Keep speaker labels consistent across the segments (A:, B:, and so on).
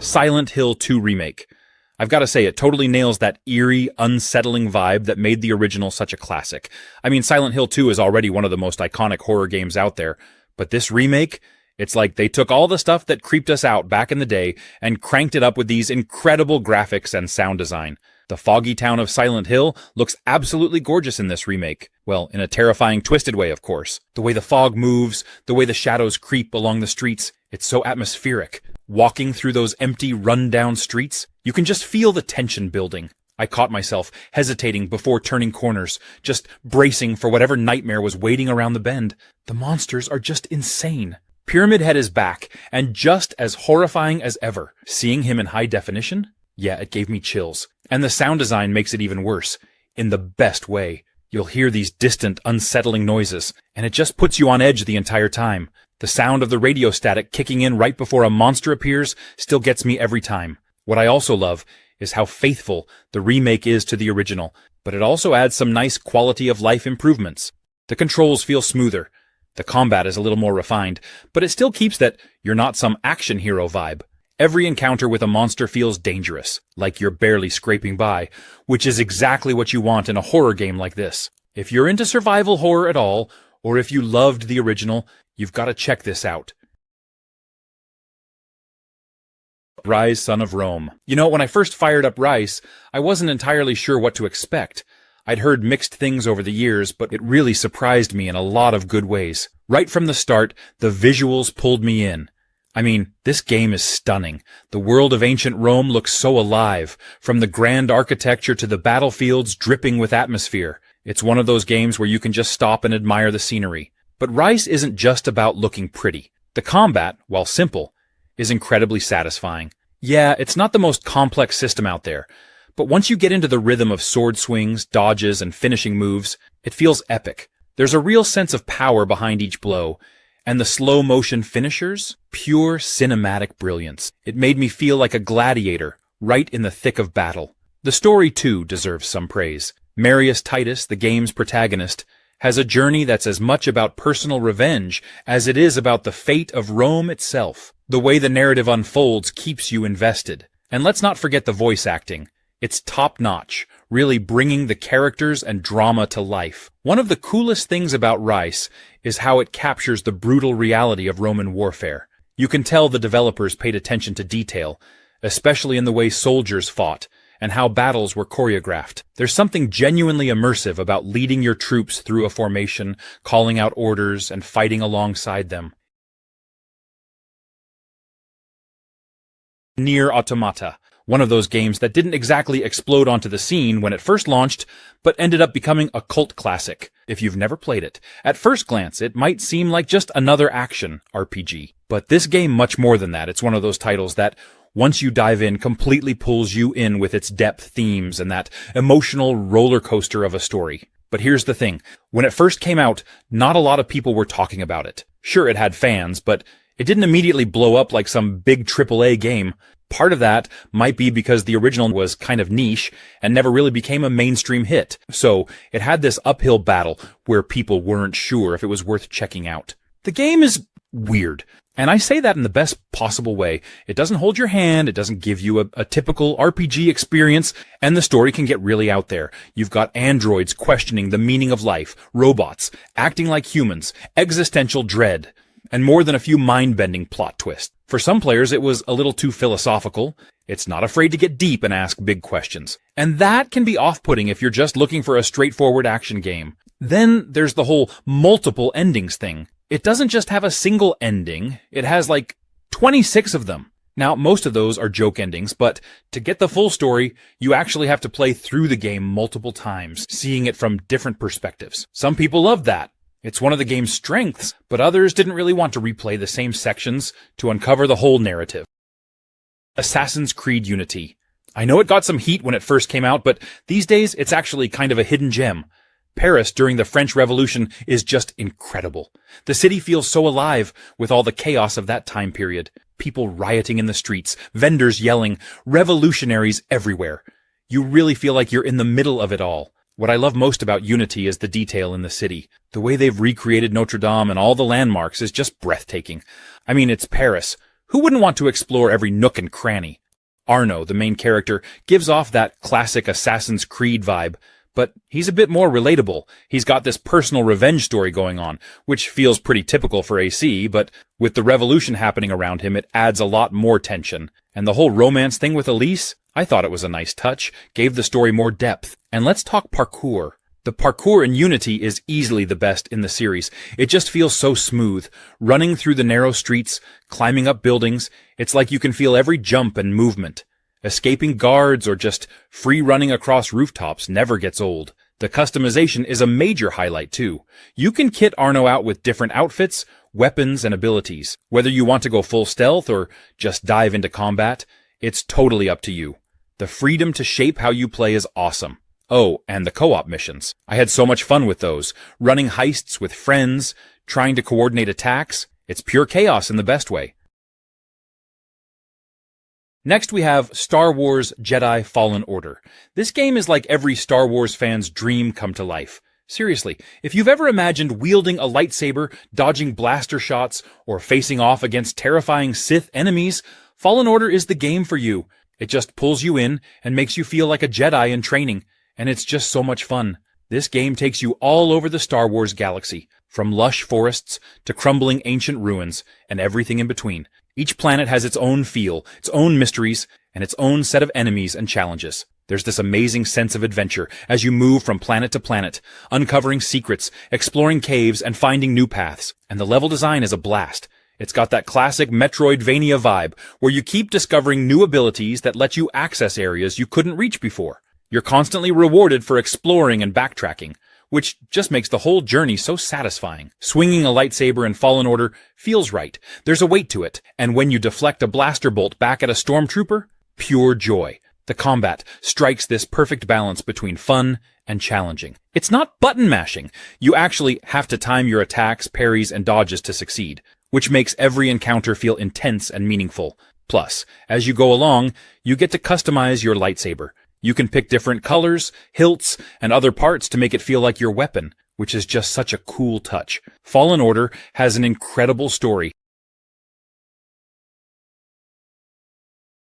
A: Silent Hill 2 Remake. I've got to say, it totally nails that eerie, unsettling vibe that made the original such a classic. I mean, Silent Hill 2 is already one of the most iconic horror games out there, but this remake, it's like they took all the stuff that creeped us out back in the day and cranked it up with these incredible graphics and sound design. The foggy town of Silent Hill looks absolutely gorgeous in this remake. Well, in a terrifying, twisted way, of course. The way the fog moves, the way the shadows creep along the streets, it's so atmospheric. Walking through those empty, run-down streets, you can just feel the tension building. I caught myself hesitating before turning corners, just bracing for whatever nightmare was waiting around the bend. The monsters are just insane. Pyramid Head is back, and just as horrifying as ever. Seeing him in high definition? Yeah, it gave me chills. And the sound design makes it even worse. In the best way. You'll hear these distant, unsettling noises, and it just puts you on edge the entire time. The sound of the radio static kicking in right before a monster appears still gets me every time. What I also love is how faithful the remake is to the original, but it also adds some nice quality of life improvements. The controls feel smoother. The combat is a little more refined, but it still keeps that you're not some action hero vibe. Every encounter with a monster feels dangerous, like you're barely scraping by, which is exactly what you want in a horror game like this. If you're into survival horror at all, or if you loved the original, you've got to check this out. Rise, Son of Rome. You know, when I first fired up Rise, I wasn't entirely sure what to expect. I'd heard mixed things over the years, but it really surprised me in a lot of good ways. Right from the start, the visuals pulled me in. I mean, this game is stunning. The world of ancient Rome looks so alive, from the grand architecture to the battlefields dripping with atmosphere. It's one of those games where you can just stop and admire the scenery. But Rise isn't just about looking pretty. The combat, while simple, is incredibly satisfying. Yeah, it's not the most complex system out there, but once you get into the rhythm of sword swings, dodges, and finishing moves, it feels epic. There's a real sense of power behind each blow, and the slow-motion finishers, pure cinematic brilliance. It made me feel like a gladiator, right in the thick of battle. The story, too, deserves some praise. Marius Titus, the game's protagonist, has a journey that's as much about personal revenge as it is about the fate of Rome itself. The way the narrative unfolds keeps you invested. And let's not forget the voice acting. It's top-notch, really bringing the characters and drama to life. One of the coolest things about Rise is how it captures the brutal reality of Roman warfare. You can tell the developers paid attention to detail, especially in the way soldiers fought, and how battles were choreographed. There's something genuinely immersive about leading your troops through a formation, calling out orders, and fighting alongside them. Nier Automata, one of those games that didn't exactly explode onto the scene when it first launched, but ended up becoming a cult classic. If you've never played it, at first glance it might seem like just another action RPG. But this game much more than that. It's one of those titles that, once you dive in, completely pulls you in with its depth themes and that emotional roller coaster of a story. But here's the thing. When it first came out, not a lot of people were talking about it. Sure, it had fans, but it didn't immediately blow up like some big AAA game. Part of that might be because the original was kind of niche and never really became a mainstream hit. So it had this uphill battle where people weren't sure if it was worth checking out. The game is weird. And I say that in the best possible way. It doesn't hold your hand, it doesn't give you a typical RPG experience, and the story can get really out there. You've got androids questioning the meaning of life, robots acting like humans, existential dread, and more than a few mind-bending plot twists. For some players, it was a little too philosophical. It's not afraid to get deep and ask big questions. And that can be off-putting if you're just looking for a straightforward action game. Then there's the whole multiple endings thing. It doesn't just have a single ending, it has like 26 of them. Now, most of those are joke endings, but to get the full story, you actually have to play through the game multiple times, seeing it from different perspectives. Some people love that. It's one of the game's strengths, but others didn't really want to replay the same sections to uncover the whole narrative. Assassin's Creed Unity. I know it got some heat when it first came out, but these days it's actually kind of a hidden gem. Paris during the French Revolution is just incredible. The city feels so alive with all the chaos of that time period. People rioting in the streets, vendors yelling, revolutionaries everywhere. You really feel like you're in the middle of it all. What I love most about Unity is the detail in the city. The way they've recreated Notre Dame and all the landmarks is just breathtaking. I mean, it's Paris, Who wouldn't want to explore every nook and cranny? Arno, the main character, gives off that classic Assassin's Creed vibe, but he's a bit more relatable. He's got this personal revenge story going on, which feels pretty typical for AC, but with the revolution happening around him, it adds a lot more tension. And the whole romance thing with Elise, I thought it was a nice touch, gave the story more depth. And let's talk parkour. The parkour in Unity is easily the best in the series. It just feels so smooth. Running through the narrow streets, climbing up buildings, it's like you can feel every jump and movement. Escaping guards or just free running across rooftops never gets old. The customization is a major highlight too. You can kit Arno out with different outfits, weapons, and abilities. Whether you want to go full stealth or just dive into combat, it's totally up to you. The freedom to shape how you play is awesome. Oh, and the co-op missions. I had so much fun with those. Running heists with friends, trying to coordinate attacks. It's pure chaos in the best way. Next we have Star Wars Jedi Fallen Order. This game is like every Star Wars fan's dream come to life. Seriously, if you've ever imagined wielding a lightsaber, dodging blaster shots, or facing off against terrifying Sith enemies, Fallen Order is the game for you. It just pulls you in and makes you feel like a Jedi in training. And it's just so much fun. This game takes you all over the Star Wars galaxy, from lush forests to crumbling ancient ruins and everything in between. Each planet has its own feel, its own mysteries, and its own set of enemies and challenges. There's this amazing sense of adventure as you move from planet to planet, uncovering secrets, exploring caves, and finding new paths. And the level design is a blast. It's got that classic Metroidvania vibe, where you keep discovering new abilities that let you access areas you couldn't reach before. You're constantly rewarded for exploring and backtracking, which just makes the whole journey so satisfying. Swinging a lightsaber in Fallen Order feels right. There's a weight to it, and when you deflect a blaster bolt back at a stormtrooper, pure joy. The combat strikes this perfect balance between fun and challenging. It's not button mashing. You actually have to time your attacks, parries, and dodges to succeed, which makes every encounter feel intense and meaningful. Plus, as you go along, you get to customize your lightsaber. You can pick different colors, hilts, and other parts to make it feel like your weapon, which is just such a cool touch. Fallen Order has an incredible story.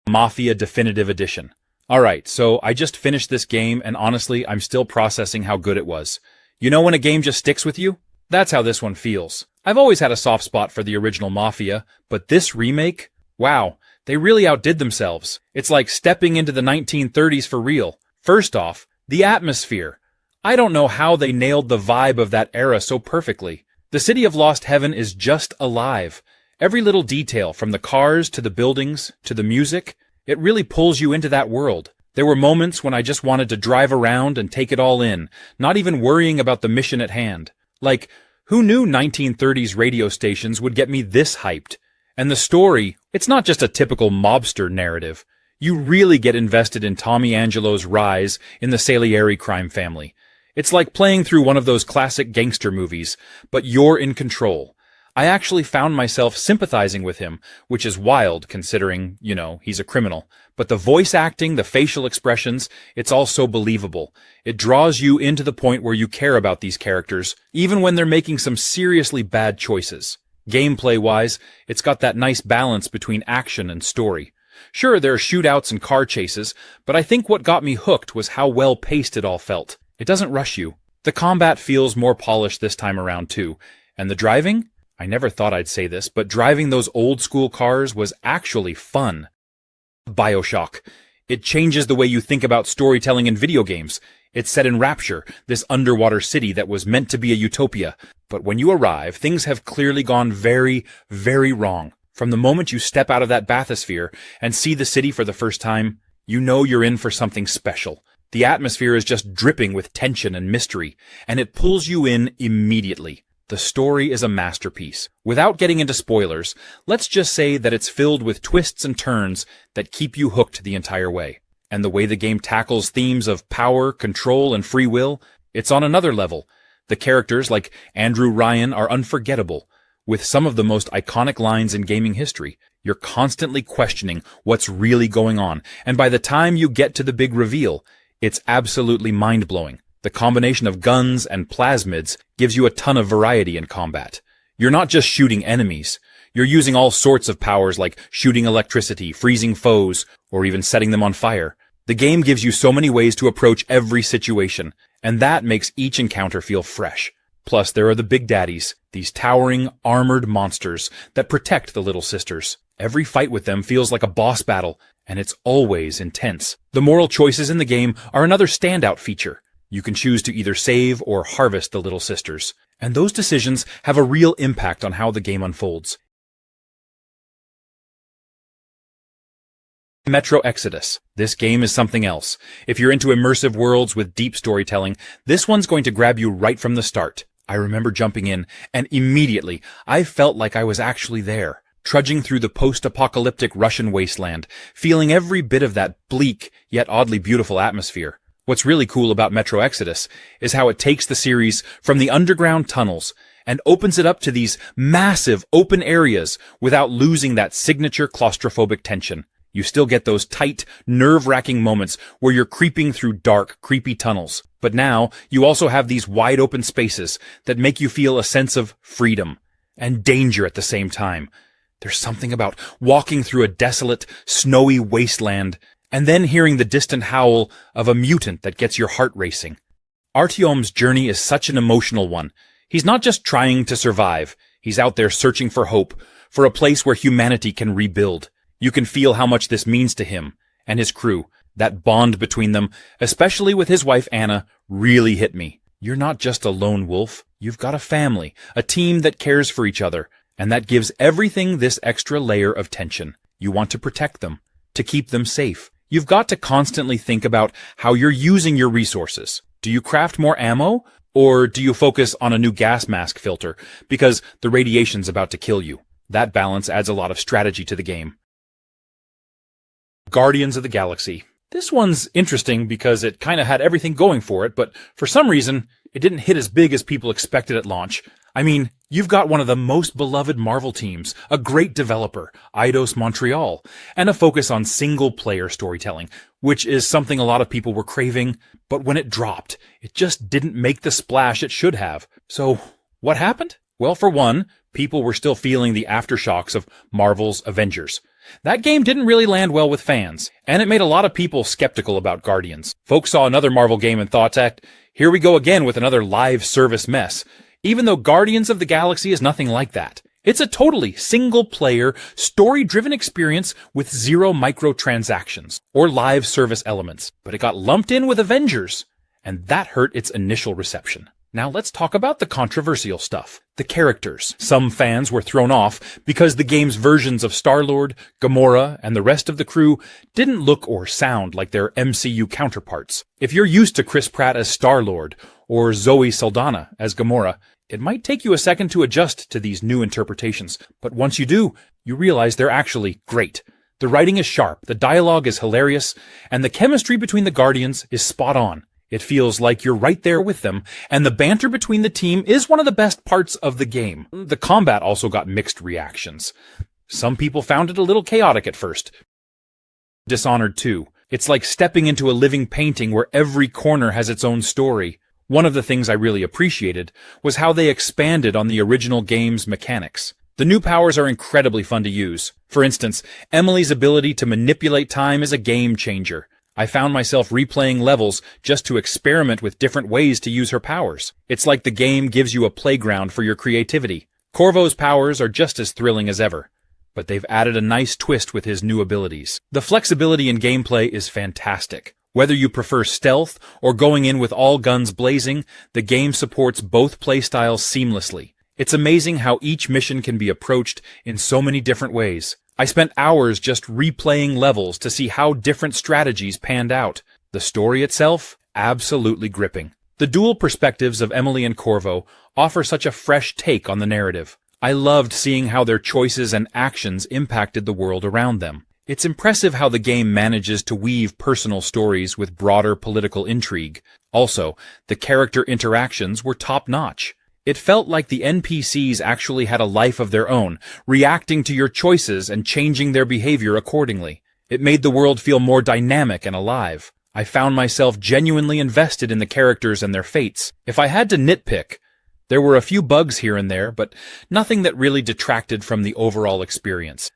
A: Mafia Definitive Edition. Alright, so I just finished this game, and honestly, I'm still processing how good it was. You know when a game just sticks with you? That's how this one feels. I've always had a soft spot for the original Mafia, but this remake? Wow. They really outdid themselves. It's like stepping into the 1930s for real. First off, the atmosphere. I don't know how they nailed the vibe of that era so perfectly. The city of Lost Heaven is just alive. Every little detail, from the cars to the buildings to the music, it really pulls you into that world. There were moments when I just wanted to drive around and take it all in, not even worrying about the mission at hand. Like, who knew 1930s radio stations would get me this hyped? And the story, it's not just a typical mobster narrative. You really get invested in Tommy Angelo's rise in the Salieri crime family. It's like playing through one of those classic gangster movies, but you're in control. I actually found myself sympathizing with him, which is wild considering, he's a criminal. But the voice acting, the facial expressions, it's all so believable. It draws you into the point where you care about these characters, even when they're making some seriously bad choices. Gameplay-wise, it's got that nice balance between action and story. Sure, there are shootouts and car chases, but I think what got me hooked was how well-paced it all felt. It doesn't rush you. The combat feels more polished this time around, too. And the driving? I never thought I'd say this, but driving those old-school cars was actually fun. BioShock. It changes the way you think about storytelling in video games. It's set in Rapture, this underwater city that was meant to be a utopia. But when you arrive, things have clearly gone very, very wrong. From the moment you step out of that bathysphere and see the city for the first time, you know you're in for something special. The atmosphere is just dripping with tension and mystery, and it pulls you in immediately. The story is a masterpiece. Without getting into spoilers, let's just say that it's filled with twists and turns that keep you hooked the entire way. And the way the game tackles themes of power, control, and free will, it's on another level. The characters, like Andrew Ryan, are unforgettable, with some of the most iconic lines in gaming history. You're constantly questioning what's really going on, and by the time you get to the big reveal, it's absolutely mind-blowing. The combination of guns and plasmids gives you a ton of variety in combat. You're not just shooting enemies. You're using all sorts of powers like shooting electricity, freezing foes, or even setting them on fire. The game gives you so many ways to approach every situation, and that makes each encounter feel fresh. Plus, there are the Big Daddies, these towering, armored monsters that protect the little sisters. Every fight with them feels like a boss battle, and it's always intense. The moral choices in the game are another standout feature. You can choose to either save or harvest the little sisters, and those decisions have a real impact on how the game unfolds. Metro Exodus. This game is something else. If you're into immersive worlds with deep storytelling, this one's going to grab you right from the start. I remember jumping in, and immediately, I felt like I was actually there, trudging through the post-apocalyptic Russian wasteland, feeling every bit of that bleak, yet oddly beautiful atmosphere. What's really cool about Metro Exodus is how it takes the series from the underground tunnels and opens it up to these massive open areas without losing that signature claustrophobic tension. You still get those tight, nerve-wracking moments where you're creeping through dark, creepy tunnels. But now, you also have these wide-open spaces that make you feel a sense of freedom and danger at the same time. There's something about walking through a desolate, snowy wasteland and then hearing the distant howl of a mutant that gets your heart racing. Artyom's journey is such an emotional one. He's not just trying to survive. He's out there searching for hope, for a place where humanity can rebuild. You can feel how much this means to him and his crew. That bond between them, especially with his wife Anna, really hit me. You're not just a lone wolf. You've got a family, a team that cares for each other, and that gives everything this extra layer of tension. You want to protect them, to keep them safe. You've got to constantly think about how you're using your resources. Do you craft more ammo, or do you focus on a new gas mask filter because the radiation's about to kill you? That balance adds a lot of strategy to the game. Guardians of the Galaxy. This one's interesting because it kind of had everything going for it, but for some reason, it didn't hit as big as people expected at launch. I mean, you've got one of the most beloved Marvel teams, a great developer, Eidos Montreal, and a focus on single-player storytelling, which is something a lot of people were craving, but when it dropped, it just didn't make the splash it should have. So, what happened? Well, for one, people were still feeling the aftershocks of Marvel's Avengers. That game didn't really land well with fans, and it made a lot of people skeptical about Guardians. Folks saw another Marvel game and thought, here we go again with another live service mess. Even though Guardians of the Galaxy is nothing like that. It's a totally single-player, story-driven experience with zero microtransactions or live service elements. But it got lumped in with Avengers, and that hurt its initial reception. Now let's talk about the controversial stuff. The characters. Some fans were thrown off because the game's versions of Star-Lord, Gamora, and the rest of the crew didn't look or sound like their MCU counterparts. If you're used to Chris Pratt as Star-Lord, or Zoe Saldana as Gamora, it might take you a second to adjust to these new interpretations, but once you do, you realize they're actually great. The writing is sharp, the dialogue is hilarious, and the chemistry between the Guardians is spot on. It feels like you're right there with them, and the banter between the team is one of the best parts of the game. The combat also got mixed reactions. Some people found it a little chaotic at first. Dishonored 2. It's like stepping into a living painting where every corner has its own story. One of the things I really appreciated was how they expanded on the original game's mechanics. The new powers are incredibly fun to use. For instance, Emily's ability to manipulate time is a game changer. I found myself replaying levels just to experiment with different ways to use her powers. It's like the game gives you a playground for your creativity. Corvo's powers are just as thrilling as ever, but they've added a nice twist with his new abilities. The flexibility in gameplay is fantastic. Whether you prefer stealth or going in with all guns blazing, the game supports both playstyles seamlessly. It's amazing how each mission can be approached in so many different ways. I spent hours just replaying levels to see how different strategies panned out. The story itself, absolutely gripping. The dual perspectives of Emily and Corvo offer such a fresh take on the narrative. I loved seeing how their choices and actions impacted the world around them. It's impressive how the game manages to weave personal stories with broader political intrigue. Also, the character interactions were top-notch. It felt like the NPCs actually had a life of their own, reacting to your choices and changing their behavior accordingly. It made the world feel more dynamic and alive. I found myself genuinely invested in the characters and their fates. If I had to nitpick, There were a few bugs here and there, but nothing that really detracted from the overall experience.